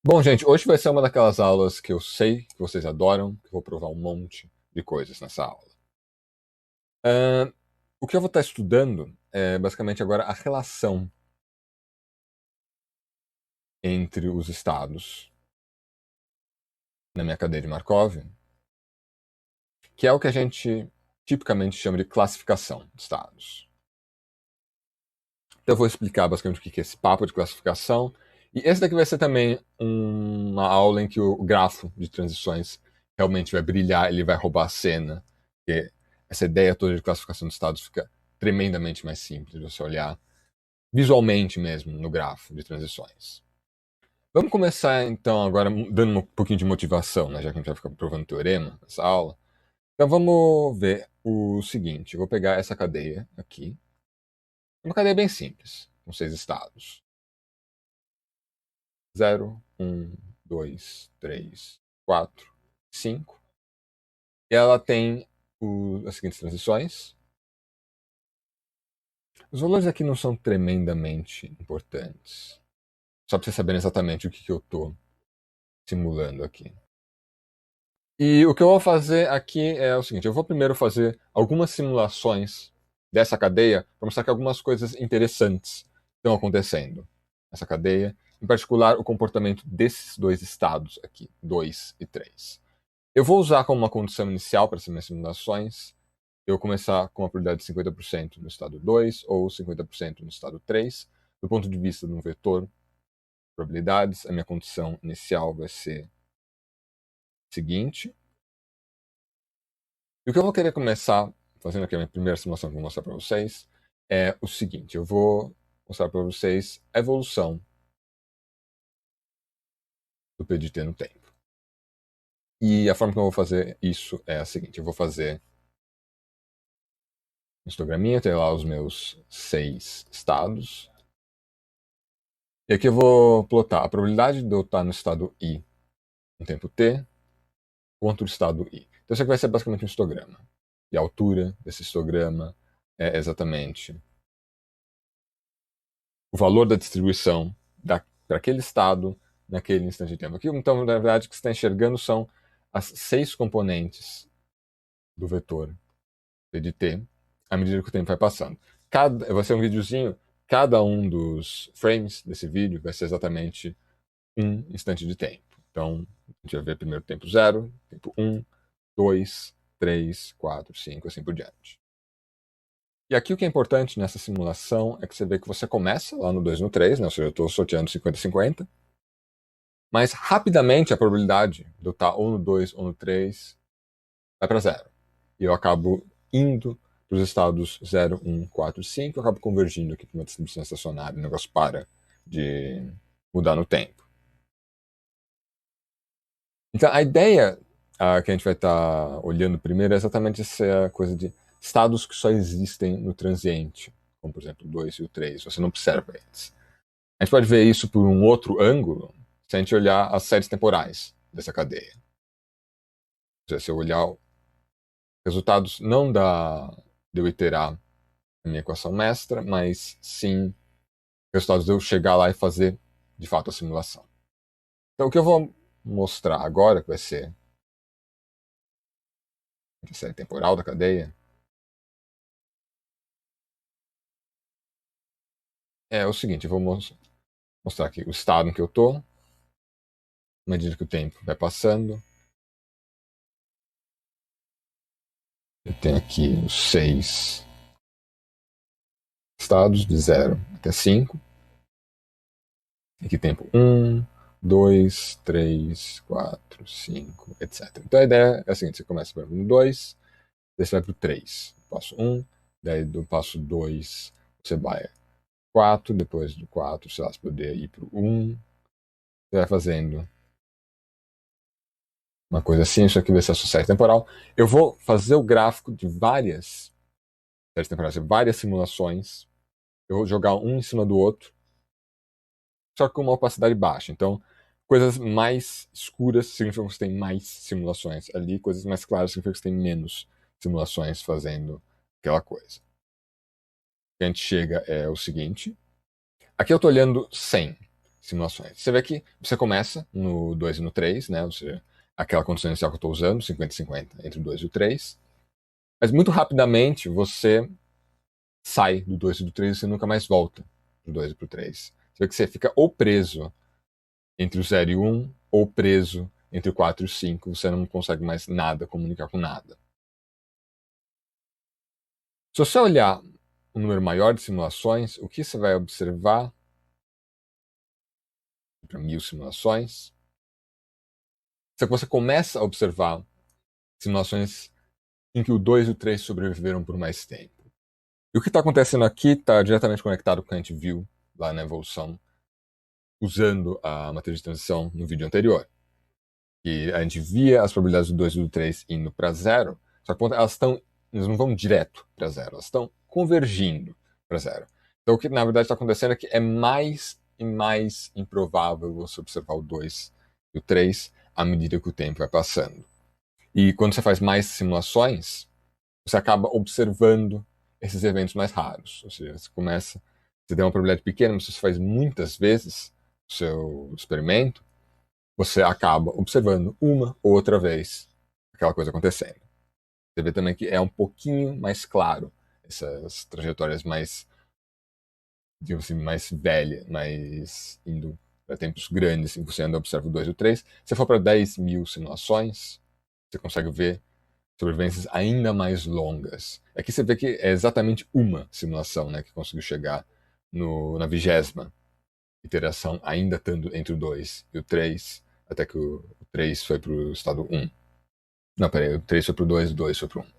Bom, gente, hoje vai ser uma daquelas aulas que eu sei que vocês adoram, que eu vou provar um monte de coisas nessa aula. O que eu vou estar estudando é basicamente agora a relação entre os estados na minha cadeia de Markov, que é o que a gente tipicamente chama de classificação de estados. Então eu vou explicar basicamente o que é esse papo de classificação. E esse daqui vai ser também uma aula em que o grafo de transições realmente vai brilhar, ele vai roubar a cena. Porque essa ideia toda de classificação de estados fica tremendamente mais simples de você olhar visualmente mesmo no grafo de transições. Vamos começar então agora dando um pouquinho de motivação, né, já que a gente vai ficar provando teorema nessa aula. Então vamos ver o seguinte, eu vou pegar essa cadeia aqui, uma cadeia bem simples, com 6 estados. 0, 1, 2, 3, 4, 5. E ela tem as seguintes transições. Os valores aqui não são tremendamente importantes. Só para vocês saberem exatamente o que eu estou simulando aqui. E o que eu vou fazer aqui é o seguinte: eu vou primeiro fazer algumas simulações dessa cadeia para mostrar que algumas coisas interessantes estão acontecendo nessa cadeia, em particular o comportamento desses dois estados aqui, 2 e 3. Eu vou usar como uma condição inicial para essas minhas simulações eu começar com a probabilidade de 50% no estado 2 ou 50% no estado 3. Do ponto de vista de um vetor probabilidades, a minha condição inicial vai ser a seguinte. E o que eu vou querer começar fazendo aqui a minha primeira simulação que eu vou mostrar para vocês é o seguinte. Eu vou mostrar para vocês a evolução do PDT no tempo. E a forma que eu vou fazer isso é a seguinte. Eu vou fazer um histograminha, ter lá os meus 6 estados. E aqui eu vou plotar a probabilidade de eu estar no estado I no tempo t contra o estado I. Então isso aqui vai ser basicamente um histograma. E a altura desse histograma é exatamente o valor da distribuição para aquele estado naquele instante de tempo. Aqui, então, na verdade, o que você está enxergando são as 6 componentes do vetor p de t à medida que o tempo vai passando. Vai ser um videozinho, cada um dos frames desse vídeo vai ser exatamente um instante de tempo. Então, a gente vai ver primeiro o tempo 0, tempo 1, 2, 3, 4, 5, assim por diante. E aqui o que é importante nessa simulação é que você vê que você começa lá no 2 no 3, né? Ou seja, eu estou sorteando 50-50, mas rapidamente a probabilidade de eu estar ou no 2 ou no 3 vai para zero. E eu acabo indo para os estados 0, 1, 4, 5, eu acabo convergindo aqui para uma distribuição estacionária, o negócio para de mudar no tempo. Então, a ideia que a gente vai estar olhando primeiro é exatamente essa coisa de estados que só existem no transiente, como por exemplo o 2 e o 3, você não observa eles. A gente pode ver isso por um outro ângulo se a gente olhar as séries temporais dessa cadeia. Ou seja, se eu olhar resultados não de eu iterar a minha equação mestra, mas sim resultados de eu chegar lá e fazer de fato a simulação. Então o que eu vou mostrar agora, que vai ser a série temporal da cadeia, é o seguinte: eu vou mostrar aqui o estado em que eu estou, à medida que o tempo vai passando. Eu tenho aqui os 6 estados, de 0 até 5. Aqui tempo 1, 2, 3, 4, 5, etc. Então a ideia é a seguinte: você começa no 2, daí você vai para o 3, passo 1, daí do passo 2 você vai 4, depois do 4, sei lá, você poderia ir para o 1, você vai fazendo uma coisa assim, isso aqui vai ser a sua série temporal. Eu vou fazer o gráfico de várias séries temporais, várias simulações. Eu vou jogar um em cima do outro, só que com uma opacidade baixa. Então, coisas mais escuras significam que você tem mais simulações ali, coisas mais claras significam que você tem menos simulações fazendo aquela coisa. O que a gente chega é o seguinte. Aqui eu estou olhando 100. simulações. Você vê que você começa no 2 e no 3, né? Ou seja, aquela condição inicial que eu estou usando, 50-50, entre o 2 e o 3. Mas muito rapidamente você sai do 2 e do 3 e você nunca mais volta do 2 e pro 3. Você vê que você fica ou preso entre o 0 e o 1, ou preso entre o 4 e o 5. Você não consegue mais nada, comunicar com nada. Se você olhar um número maior de simulações, o que você vai observar para 1000 simulações, é que você começa a observar simulações em que o 2 e o 3 sobreviveram por mais tempo. E o que está acontecendo aqui está diretamente conectado com o que a gente viu lá na evolução, usando a matriz de transição no vídeo anterior. E a gente via as probabilidades do 2 e do 3 indo para zero, só que elas não vão direto para zero, elas estão convergindo para zero. Então o que na verdade está acontecendo é que é mais e mais improvável você observar o 2 e o 3 à medida que o tempo vai passando. E quando você faz mais simulações, você acaba observando esses eventos mais raros. Ou seja, você tem uma probabilidade pequena, mas se você faz muitas vezes o seu experimento, você acaba observando uma ou outra vez aquela coisa acontecendo. Você vê também que é um pouquinho mais claro essas trajetórias mais, digamos assim, mais velhas, mais indo para tempos grandes, assim, você anda observa o 2 e o 3. Se for para 10.000 simulações, você consegue ver sobrevivências ainda mais longas. Aqui você vê que é exatamente uma simulação, né, que conseguiu chegar na 20ª iteração, ainda estando entre o 2 e o 3, até que o 3 foi para o estado 1. Não, peraí, o 3 foi para o 2 e o 2 foi para o 1.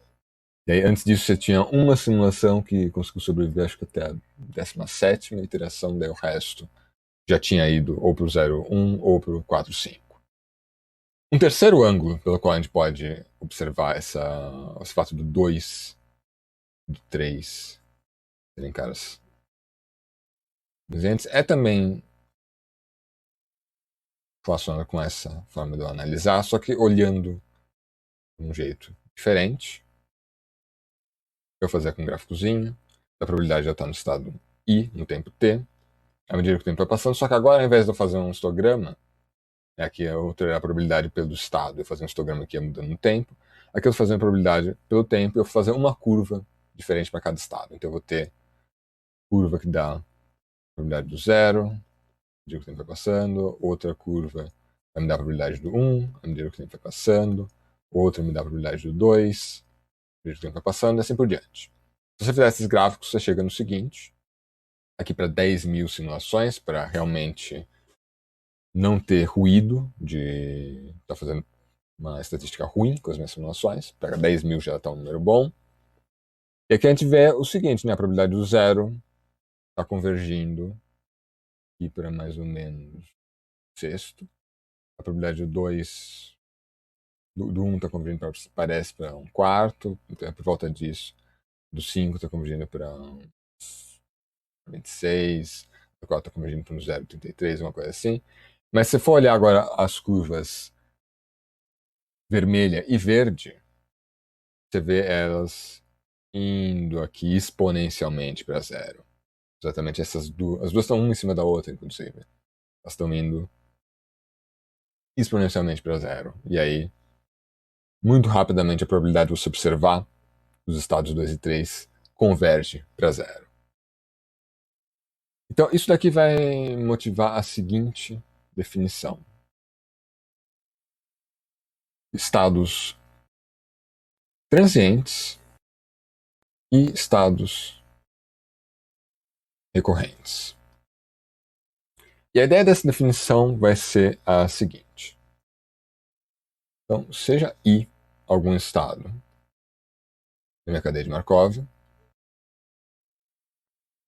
E aí, antes disso, você tinha uma simulação que conseguiu sobreviver, acho que até a 17ª iteração, daí o resto já tinha ido ou para o 0,1 ou para o 4,5. Um terceiro ângulo pelo qual a gente pode observar esse fato do 2 e do 3 serem caras presentes é também relacionado com essa forma de eu analisar, só que olhando de um jeito diferente. Eu fazer com um gráficozinho, a probabilidade já está no estado I, no tempo T, à medida que o tempo vai passando, só que agora, ao invés de eu fazer um histograma, aqui a outra é a probabilidade pelo estado, eu fazer um histograma que ia mudando no tempo, aqui eu estou fazendo a probabilidade pelo tempo, eu vou fazer uma curva diferente para cada estado. Então eu vou ter curva que dá a probabilidade do 0, à medida que o tempo vai passando, outra curva vai me dar a probabilidade do 1, à medida que o tempo vai passando, outra me dá a probabilidade do 2, à medida que o tempo vai passando, e assim por diante. Se você fizer esses gráficos, você chega no seguinte, aqui para 10.000 simulações, para realmente não ter ruído de estar fazendo uma estatística ruim com as minhas simulações. Pega 10.000 já está um número bom. E aqui a gente vê o seguinte, né? A probabilidade do 0 está convergindo aqui para mais ou menos sexto. A probabilidade do 2, do 1 está convergindo parece para um quarto. Então é por volta disso. Do 5 está convergindo para 26. O 4 está convergindo para um 0,33, uma coisa assim. Mas se for olhar agora as curvas vermelha e verde, você vê elas indo aqui exponencialmente para zero. Exatamente essas duas. As duas estão uma em cima da outra, inclusive. Elas estão indo exponencialmente para zero. E aí, muito rapidamente, a probabilidade de você observar os estados 2 e 3 converge para zero. Então, isso daqui vai motivar a seguinte definição: estados transientes e estados recorrentes. E a ideia dessa definição vai ser a seguinte. Então, seja I algum estado da minha cadeia de Markov,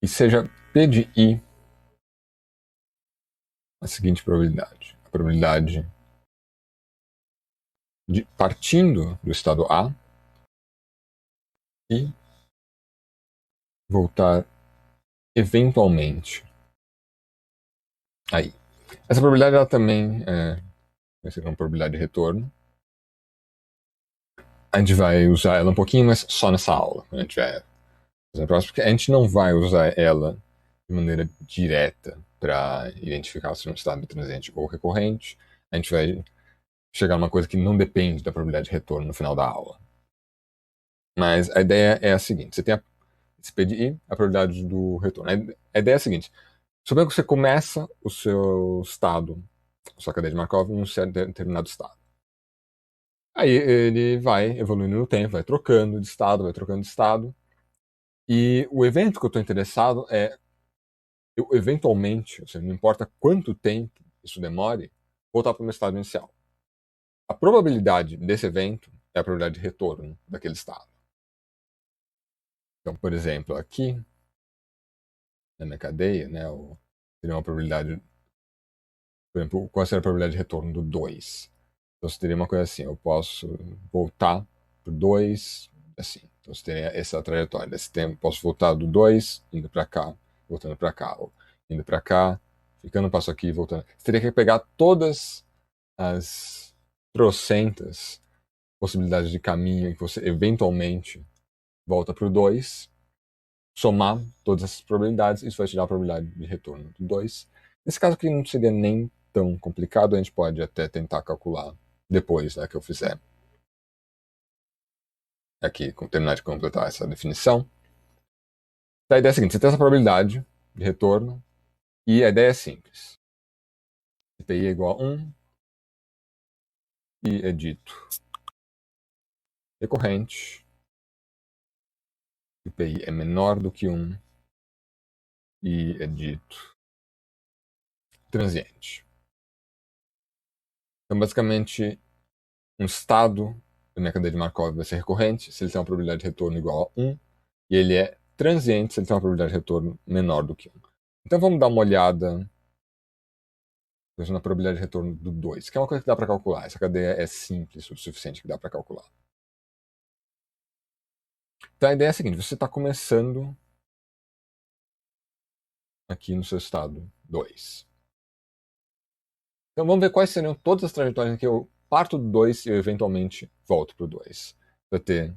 e seja P de I a seguinte probabilidade. A probabilidade de partindo do estado A e voltar eventualmente aí. Essa probabilidade ela também vai ser uma probabilidade de retorno. A gente vai usar ela um pouquinho, mas só nessa aula. A gente vai fazer a próxima, porque a gente não vai usar ela de maneira direta para identificar se é um estado transiente ou recorrente. A gente vai chegar numa coisa que não depende da probabilidade de retorno no final da aula. Mas a ideia é a seguinte: você tem esse PDI, a probabilidade do retorno. A ideia é a seguinte: suponha que você começa o seu estado, a sua cadeia de Markov, em um certo determinado estado. Aí ele vai evoluindo no tempo, vai trocando de estado, vai trocando de estado. E o evento que eu estou interessado é, eu eventualmente, ou seja, não importa quanto tempo isso demore, voltar para o meu estado inicial. A probabilidade desse evento é a probabilidade de retorno daquele estado. Então, por exemplo, aqui na minha cadeia, né, teria uma probabilidade, por exemplo, qual seria a probabilidade de retorno do 2? Então, você teria uma coisa assim: eu posso voltar para o 2, assim. Então, você teria essa trajetória desse tempo. Posso voltar do 2, indo para cá, voltando para cá, ou indo para cá, ficando um passo aqui e voltando. Você teria que pegar todas as trocentas possibilidades de caminho que você eventualmente volta para o 2, somar todas essas probabilidades, isso vai te dar a probabilidade de retorno do 2. Nesse caso aqui não seria nem tão complicado, a gente pode até tentar calcular depois, né, que eu fizer aqui, terminar de completar essa definição. Então, a ideia é a seguinte: você tem essa probabilidade de retorno e a ideia é simples. CPI é igual a 1 e é dito recorrente. CPI é menor do que 1 e é dito transiente. Então, basicamente, um estado da minha cadeia de Markov vai ser recorrente se ele tem uma probabilidade de retorno igual a 1, e ele é transiente se ele tem uma probabilidade de retorno menor do que 1. Então vamos dar uma olhada na probabilidade de retorno do 2, que é uma coisa que dá para calcular. Essa cadeia é simples o suficiente que dá para calcular. Então a ideia é a seguinte: você está começando aqui no seu estado 2. Então vamos ver quais seriam todas as trajetórias em que eu parto do 2 e eu eventualmente volto para o 2. Vai ter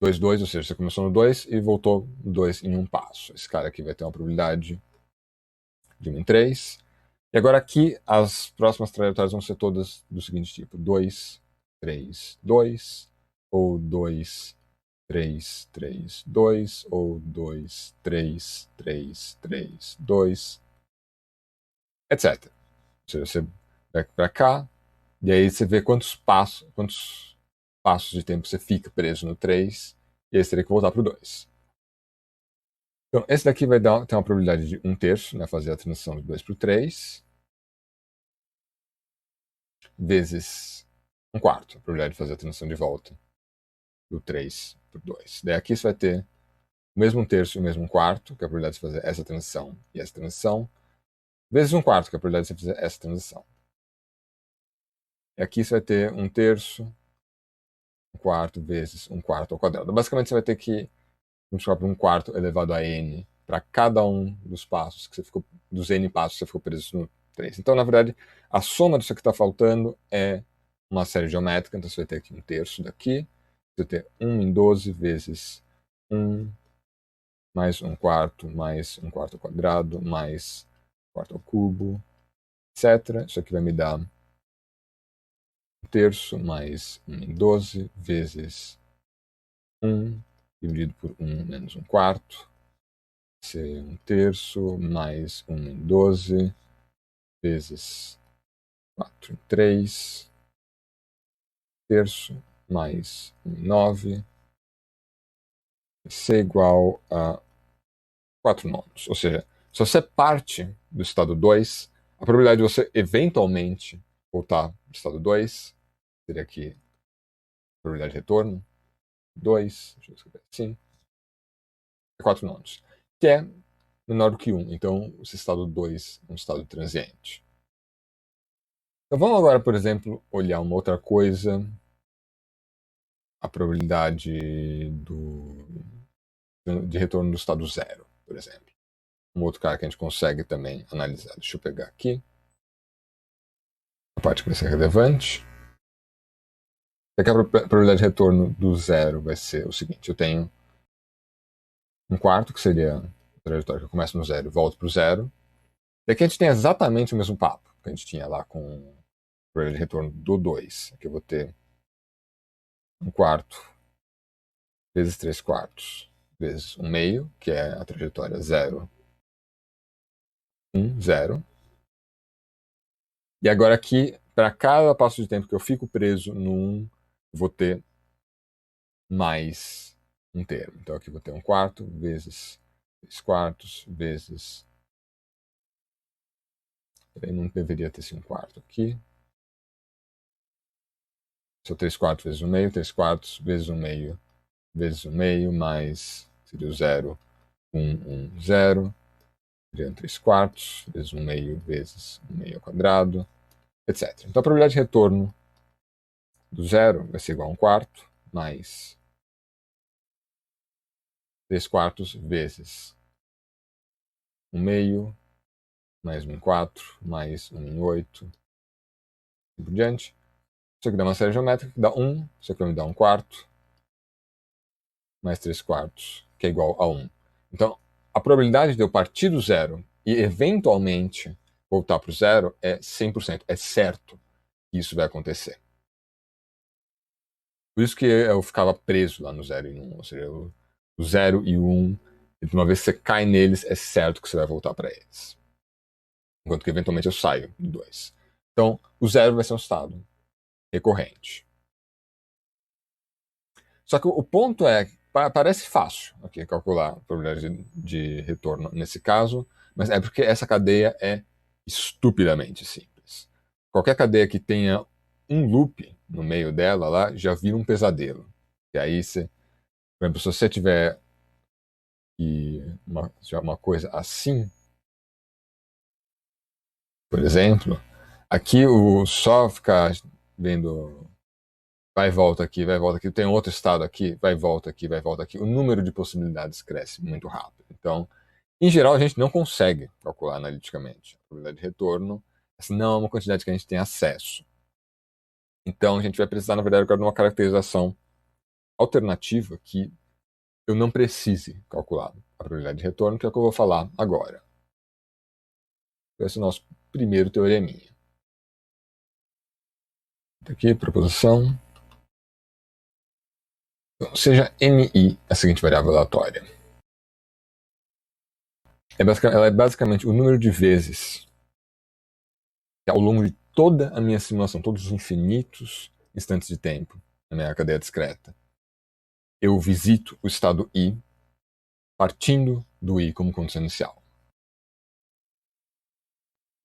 2, 2, ou seja, você começou no 2 e voltou no 2 em um passo. Esse cara aqui vai ter uma probabilidade de 1 em 3. E agora aqui as próximas trajetórias vão ser todas do seguinte tipo: 2, 3, 2, ou 2, 3, 3, 2, ou 2, 3, 3, 3, 2, etc. Ou seja, você vai para cá, e aí você vê quantos passos de tempo você fica preso no 3, e aí você teria que voltar para o 2. Então, esse daqui vai ter uma probabilidade de 1/3, né, fazer a transição do 2 para o 3, vezes 1/4, a probabilidade de fazer a transição de volta do 3 para o 2. Daí aqui você vai ter o mesmo 1/3 e o mesmo 1/4, que é a probabilidade de fazer essa transição e essa transição, vezes 1/4, que é a probabilidade de você fazer essa transição. E aqui você vai ter 1/3, 1/4 vezes 1/4 ao quadrado. Basicamente você vai ter que multiplicar por 1/4 elevado a n para cada um dos passos que você ficou, dos n passos que você ficou preso no 3. Então, na verdade, a soma disso que está faltando é uma série geométrica. Então, você vai ter aqui 1/3 daqui. Você vai ter 1 em 12 vezes 1 mais 1/4 mais 1/4 ao quadrado mais 1/4 ao cubo, etc. Isso aqui vai me dar 1/3 mais 1 em 12 vezes 1 dividido por 1 menos 1/4. Ser 1/3 mais 1 em 12 vezes 4 em 3, 1/3 mais 1 em 9, vai ser igual a 4/9. Ou seja, se você parte do estado 2, a probabilidade de você eventualmente voltar do estado 2, seria aqui a probabilidade de retorno, 2, deixa eu escrever assim, é 4/9, que é menor do que 1. Então, esse estado 2 é um estado transiente. Então vamos agora, por exemplo, olhar uma outra coisa, a probabilidade de retorno do estado 0, por exemplo. Um outro cara que a gente consegue também analisar. Deixa eu pegar aqui a parte que vai ser relevante. Aqui a probabilidade de retorno do 0 vai ser o seguinte: eu tenho 1/4, que seria trajetória que eu começo no zero e volto para o zero. E aqui a gente tem exatamente o mesmo papo que a gente tinha lá com o probabilidade de retorno do 2. Aqui eu vou ter 1/4 vezes 3/4 vezes 1/2, que é a trajetória 0, 1, 0. E agora aqui, para cada passo de tempo que eu fico preso no 1, vou ter mais um termo. Então aqui eu vou ter 1/4 vezes 3/4 vezes... Peraí, não deveria ter esse 1/4 aqui. Só 3/4 vezes 1/2, 3/4 vezes 1/2 vezes 1/2, mais seria o 0, 1, 1, 0. Seria 3/4 vezes 1/2 vezes 1/2 ao quadrado, etc. Então a probabilidade de retorno do zero vai ser igual a 1/4 mais 3/4 vezes 1/2 mais 1/4 mais 1/8 e por diante. Isso aqui dá uma série geométrica que dá 1, isso aqui vai me dar 1/4 mais 3/4, que é igual a 1. Então, a probabilidade de eu partir do zero e eventualmente voltar para o zero é 100%. É certo que isso vai acontecer. Por isso que eu ficava preso lá no 0 e 1. Ou seja, o 0 e o 1, uma vez que você cai neles, é certo que você vai voltar para eles. Enquanto que eventualmente eu saio do 2. Então, o 0 vai ser um estado recorrente. Só que o ponto é, parece fácil aqui calcular a probabilidade de retorno nesse caso, mas é porque essa cadeia é estupidamente simples. Qualquer cadeia que tenha um loop no meio dela lá já vira um pesadelo. E aí, por exemplo, se você tiver uma coisa assim, por exemplo, aqui o só ficar vendo vai e volta aqui, tem outro estado aqui, vai e volta aqui, vai e volta aqui, o número de possibilidades cresce muito rápido. Então, em geral, a gente não consegue calcular analiticamente a probabilidade de retorno, essa não é uma quantidade que a gente tem acesso. Então, a gente vai precisar, na verdade, agora de uma caracterização alternativa que eu não precise calcular a probabilidade de retorno, que é o que eu vou falar agora. Esse é o nosso primeiro teoreminha. Aqui, proposição. Então, seja mi a seguinte variável aleatória. Ela é basicamente o número de vezes que, ao longo de toda a minha simulação, todos os infinitos instantes de tempo na minha cadeia discreta, eu visito o estado i partindo do i como condição inicial.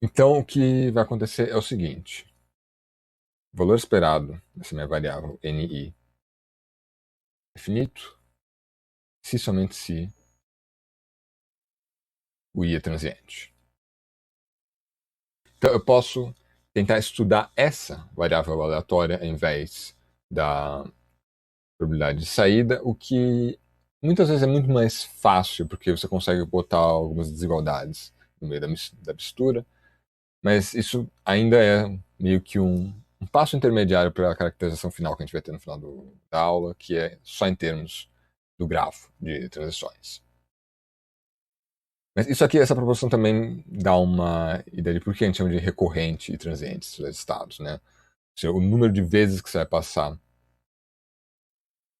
Então, o que vai acontecer é o seguinte. O valor esperado dessa minha variável ni é finito se somente se o i é transiente. Então eu posso tentar estudar essa variável aleatória ao invés da probabilidade de saída, o que muitas vezes é muito mais fácil, porque você consegue botar algumas desigualdades no meio da mistura, mas isso ainda é meio que um passo intermediário para a caracterização final que a gente vai ter no final da aula, que é só em termos do grafo de transições. Mas isso aqui, essa proposição também dá uma ideia de por que a gente chama de recorrente e transiente esses estados, né? Ou seja, o número de vezes que você vai passar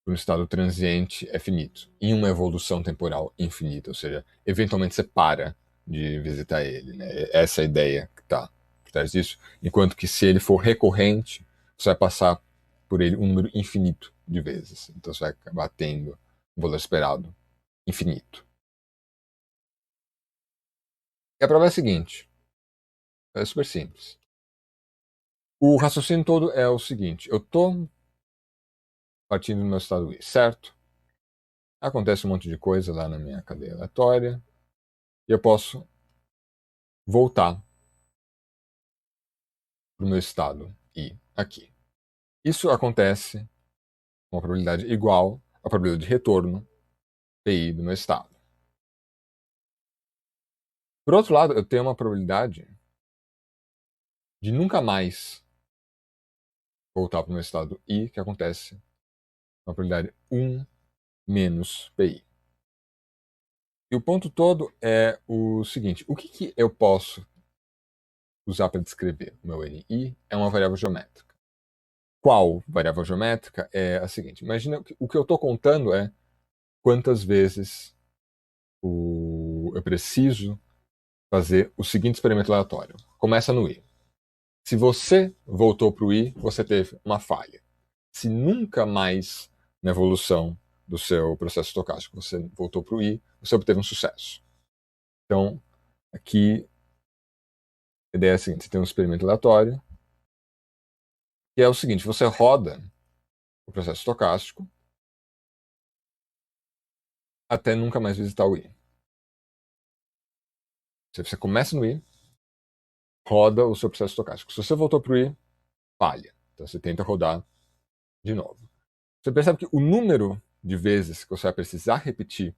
por um estado transiente é finito, em uma evolução temporal infinita, ou seja, eventualmente você para de visitar ele, né? Essa é a ideia que está por trás disso. Enquanto que se ele for recorrente, você vai passar por ele um número infinito de vezes. Então você vai acabar tendo um valor esperado infinito. E a prova é a seguinte. É super simples. O raciocínio todo é o seguinte. Eu estou partindo do meu estado I, certo? Acontece um monte de coisa lá na minha cadeia aleatória. E eu posso voltar para o meu estado I aqui. Isso acontece com uma probabilidade igual à probabilidade de retorno PI do meu estado. Por outro lado, eu tenho uma probabilidade de nunca mais voltar para o meu estado I, que acontece com a probabilidade 1 menos PI. E o ponto todo é o seguinte: o que eu posso usar para descrever o meu NI? É uma variável geométrica. Qual variável geométrica? É a seguinte: imagina o que eu estou contando é quantas vezes eu preciso fazer o seguinte experimento aleatório. Começa no I. Se você voltou para o I, você teve uma falha. Se nunca mais na evolução do seu processo estocástico você voltou para o I, você obteve um sucesso. Então, aqui a ideia é a seguinte: você tem um experimento aleatório, que é o seguinte: você roda o processo estocástico até nunca mais visitar o I. Você começa no I, roda o seu processo estocástico. Se você voltou para o I, falha. Então você tenta rodar de novo. Você percebe que o número de vezes que você vai precisar repetir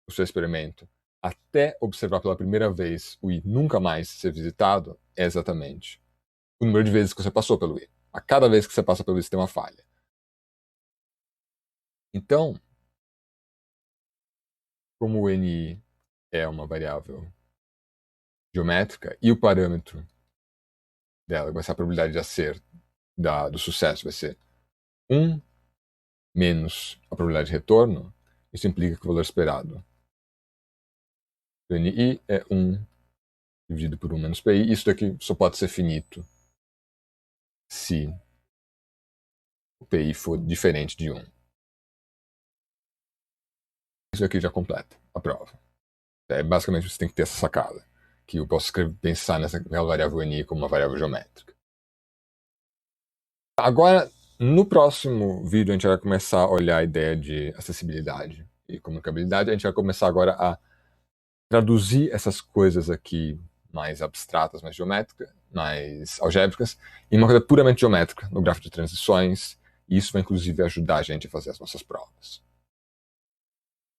o seu experimento até observar pela primeira vez o I nunca mais ser visitado é exatamente o número de vezes que você passou pelo I. A cada vez que você passa pelo I, você tem uma falha. Então, como o NI é uma variável geométrica e o parâmetro dela vai ser a probabilidade de acerto do sucesso vai ser 1 menos a probabilidade de retorno, isso implica que o valor esperado do NI é 1 dividido por 1 menos PI. Isso daqui só pode ser finito se o PI for diferente de 1. Isso aqui já completa a prova. Basicamente, você tem que ter essa sacada, que eu posso pensar nessa variável NI como uma variável geométrica. Agora, no próximo vídeo, a gente vai começar a olhar a ideia de acessibilidade e comunicabilidade. A gente vai começar agora a traduzir essas coisas aqui mais abstratas, mais geométricas, mais algébricas, em uma coisa puramente geométrica, no gráfico de transições, e isso vai inclusive ajudar a gente a fazer as nossas provas.